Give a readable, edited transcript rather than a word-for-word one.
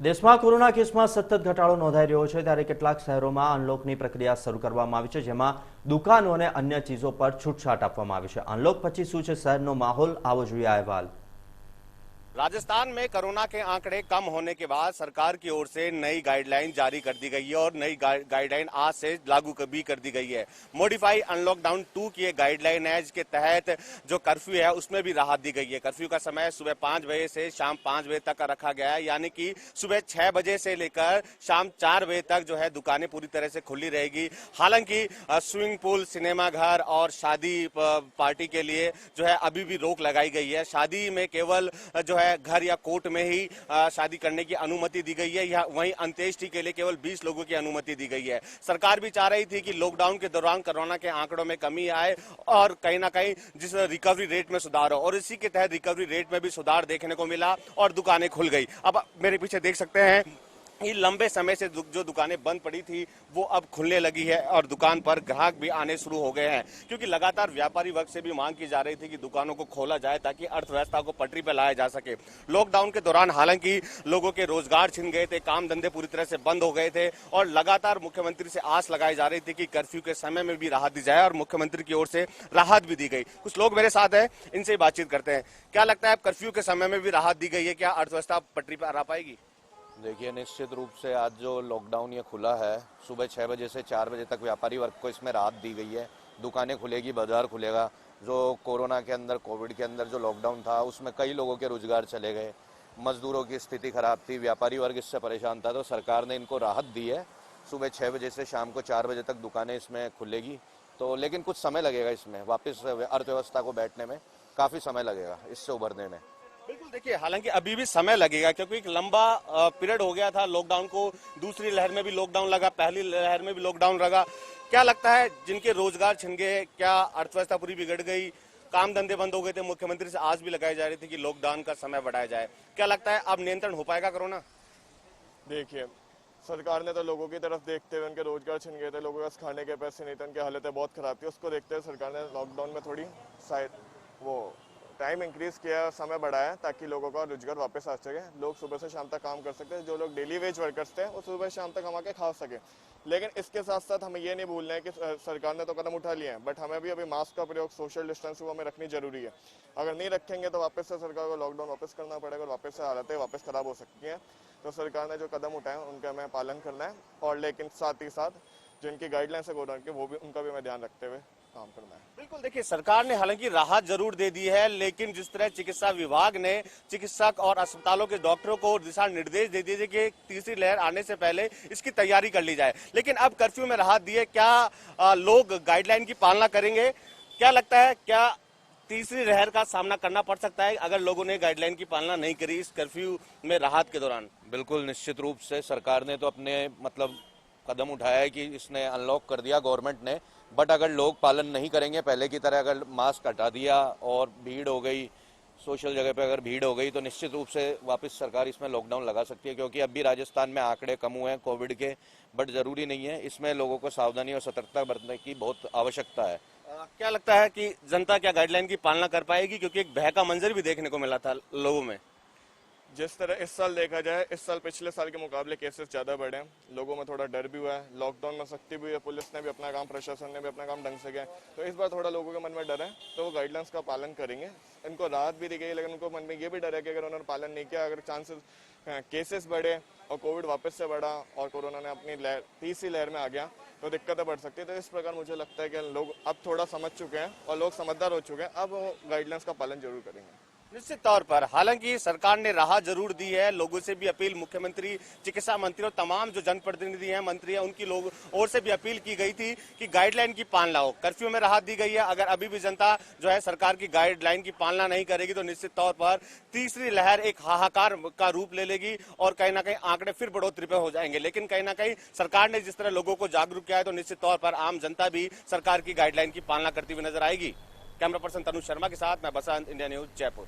દેશમાં કોરોના કેસમાં સતત ઘટાડો નોંધાઈ રહ્યો છે, ત્યારે કેટલાક શહેરોમાં અનલોકની પ્રક્રિયા શરૂ કરવામાં આવી છે, જેમાં દુકાનો અને અન્ય ચીજો પર છૂટછાટ આપવામાં આવી છે। અનલોક પછી શું છે શહેરનો માહોલ, આવો જોઈએ આ અહેવાલ। राजस्थान में कोरोना के आंकड़े कम होने के बाद सरकार की ओर से नई गाइडलाइन जारी कर दी गई है और नई गाइडलाइन आज से लागू भी कर दी गई है। मॉडिफाई अनलॉकडाउन 2 की एक गाइडलाइन है, जिसके तहत जो कर्फ्यू है उसमें भी राहत दी गई है। कर्फ्यू का समय सुबह 5 बजे से शाम 5 बजे तक का रखा गया है, यानी कि सुबह 6 बजे से लेकर शाम 4 बजे तक जो है दुकानें पूरी तरह से खुली रहेगी। हालांकि स्विमिंग पूल, सिनेमा घर और शादी पार्टी के लिए जो है अभी भी रोक लगाई गई है। शादी में केवल जो है घर या कोर्ट में ही शादी करने की अनुमति दी गई है, या वहीं अंत्येष्टि के लिए केवल 20 लोगों की अनुमति दी गई है। सरकार भी चाह रही थी कि लॉकडाउन के दौरान कोरोना के आंकड़ों में कमी आए और कहीं ना कहीं जिस रिकवरी रेट में सुधार हो, और इसी के तहत रिकवरी रेट में भी सुधार देखने को मिला और दुकानें खुल गई। अब मेरे पीछे देख सकते हैं ये लंबे समय से जो दुकानें बंद पड़ी थी वो अब खुलने लगी है और दुकान पर ग्राहक भी आने शुरू हो गए हैं, क्योंकि लगातार व्यापारी वर्ग से भी मांग की जा रही थी कि दुकानों को खोला जाए ताकि अर्थव्यवस्था को पटरी पर लाया जा सके। लॉकडाउन के दौरान हालांकि लोगों के रोजगार छिन गए थे, काम धंधे पूरी तरह से बंद हो गए थे और लगातार मुख्यमंत्री से आस लगाई जा रही थी कि कर्फ्यू के समय में भी राहत दी जाए, और मुख्यमंत्री की ओर से राहत भी दी गई। कुछ लोग मेरे साथ हैं, इनसे बातचीत करते हैं। क्या लगता है, कर्फ्यू के समय में भी राहत दी गई है, क्या अर्थव्यवस्था पटरी पर आ पाएगी? देखिए, निश्चित रूप से आज जो लॉकडाउन ये खुला है, सुबह 6 बजे से 4 बजे तक व्यापारी वर्ग को इसमें राहत दी गई है। दुकानें खुलेगी, बाजार खुलेगा। जो कोरोना के अंदर, कोविड के अंदर जो लॉकडाउन था उसमें कई लोगों के रोजगार चले गए, मजदूरों की स्थिति खराब थी, व्यापारी वर्ग इससे परेशान था, तो सरकार ने इनको राहत दी है। सुबह 6 बजे से शाम को 4 बजे तक दुकानें इसमें खुलेगी, तो लेकिन कुछ समय लगेगा इसमें वापस अर्थव्यवस्था को बैठने में, काफ़ी समय लगेगा इससे उभरने में। बिल्कुल, देखिए हालांकि अभी भी समय लगेगा, क्योंकि एक लंबा पीरियड हो गया था लॉकडाउन को। दूसरी लहर में भी लॉकडाउन लगा, पहली लहर में भी लॉकडाउन लगा। क्या लगता है, जिनके रोजगार छिन गए, क्या अर्थव्यवस्था पूरी बिगड़ गई, काम धंधे बंद हो गए थे, मुख्यमंत्री से आज भी लगाई जा रही थी कि लॉकडाउन का समय बढ़ाया जाए, क्या लगता है अब नियंत्रण हो पाएगा कोरोना? देखिए, सरकार ने तो लोगों की तरफ देखते हुए, उनके रोजगार छिन गए थे, लोगों के खाने के पैसे नहीं थे, उनकी हालतें बहुत खराब थी, उसको देखते हुए सरकार ने लॉकडाउन में थोड़ी शायद वो टाइम इंक्रीज किया, समय बढ़ाया ताकि लोगों का रोजगार वापस आ सके, लोग सुबह से शाम तक काम कर सकते हैं। जो लोग डेली वेज वर्कर्स थे वो सुबह शाम तक कमा के खा सके। लेकिन इसके साथ साथ हमें ये नहीं भूलना है कि सरकार ने तो कदम उठा लिए हैं, बट हमें भी अभी मास्क का प्रयोग, सोशल डिस्टेंस वो हमें रखनी जरूरी है। अगर नहीं रखेंगे तो वापस से सरकार को लॉकडाउन वापस करना पड़ेगा और वापस से हालतें वापस खराब हो सकती हैं। तो सरकार ने जो कदम उठाए उनका हमें पालन करना है, और लेकिन साथ ही साथ जिनकी गाइडलाइंस है कोरोना की, वो भी उनका भी हमें ध्यान रखते हुए काम करना है। बिल्कुल, देखिए सरकार ने हालांकि राहत जरूर दे दी है, लेकिन जिस तरह चिकित्सा विभाग ने चिकित्सक और अस्पतालों के डॉक्टरों को दिशा निर्देश दे दिए कि तीसरी लहर आने से पहले इसकी तैयारी कर ली जाए, लेकिन अब कर्फ्यू में राहत दी है, क्या लोग गाइडलाइन की पालना करेंगे? क्या लगता है, क्या तीसरी लहर का सामना करना पड़ सकता है अगर लोगों ने गाइडलाइन की पालना नहीं करी इस कर्फ्यू में राहत के दौरान? बिल्कुल, निश्चित रूप से सरकार ने तो अपने कदम उठाया है कि इसने अनलॉक कर दिया गवर्नमेंट ने, बट अगर लोग पालन नहीं करेंगे, पहले की तरह अगर मास्क हटा दिया और भीड़ हो गई, सोशल जगह पे अगर भीड़ हो गई, तो निश्चित रूप से वापस सरकार इसमें लॉकडाउन लगा सकती है, क्योंकि अब भी राजस्थान में आंकड़े कम हुए हैं कोविड के, बट जरूरी नहीं है। इसमें लोगों को सावधानी और सतर्कता बरतने की बहुत आवश्यकता है। क्या लगता है कि जनता क्या गाइडलाइन की पालना कर पाएगी, क्योंकि एक भय का मंजर भी देखने को मिला था लोगों में? जिस तरह इस साल देखा जाए, इस साल पिछले साल के मुकाबले केसेस ज़्यादा बढ़े हैं, लोगों में थोड़ा डर भी हुआ है, लॉकडाउन में सख्ती भी हुई है, पुलिस ने भी अपना काम, प्रशासन ने भी अपना काम ढंग से किया, तो इस बार थोड़ा लोगों के मन में डर है, तो वो गाइडलाइंस का पालन करेंगे। इनको राहत भी दी गई, लेकिन उनको मन में ये भी डर है कि अगर उन्होंने पालन नहीं किया, अगर चांसेस केसेस बढ़े और कोविड वापस से बढ़ा और कोरोना ने अपनी तीसरी लहर में आ गया, तो दिक्कतें बढ़ सकती है। तो इस प्रकार मुझे लगता है कि लोग अब थोड़ा समझ चुके हैं और लोग समझदार हो चुके हैं, अब वो गाइडलाइंस का पालन जरूर करेंगे। निश्चित तौर पर हालांकि सरकार ने राहत जरूर दी है, लोगों से भी अपील, मुख्यमंत्री, चिकित्सा मंत्री और तमाम जो जनप्रतिनिधि हैं, मंत्री हैं, उनकी लोग ओर से भी अपील की गई थी कि गाइडलाइन की पालना हो। कर्फ्यू में राहत दी गई है, अगर अभी भी जनता जो है सरकार की गाइडलाइन की पालना नहीं करेगी तो निश्चित तौर पर तीसरी लहर एक हाहाकार का रूप ले लेगी और कहीं ना कहीं आंकड़े फिर बढ़ोतरी पे हो जाएंगे। लेकिन कहीं ना कहीं सरकार ने जिस तरह लोगों को जागरूक किया है, तो निश्चित तौर पर आम जनता भी सरकार की गाइडलाइन की पालना करती हुई नजर आएगी। कैमरा पर्सन तनुज शर्मा के साथ मैं बसंत, इंडिया न्यूज, जयपुर।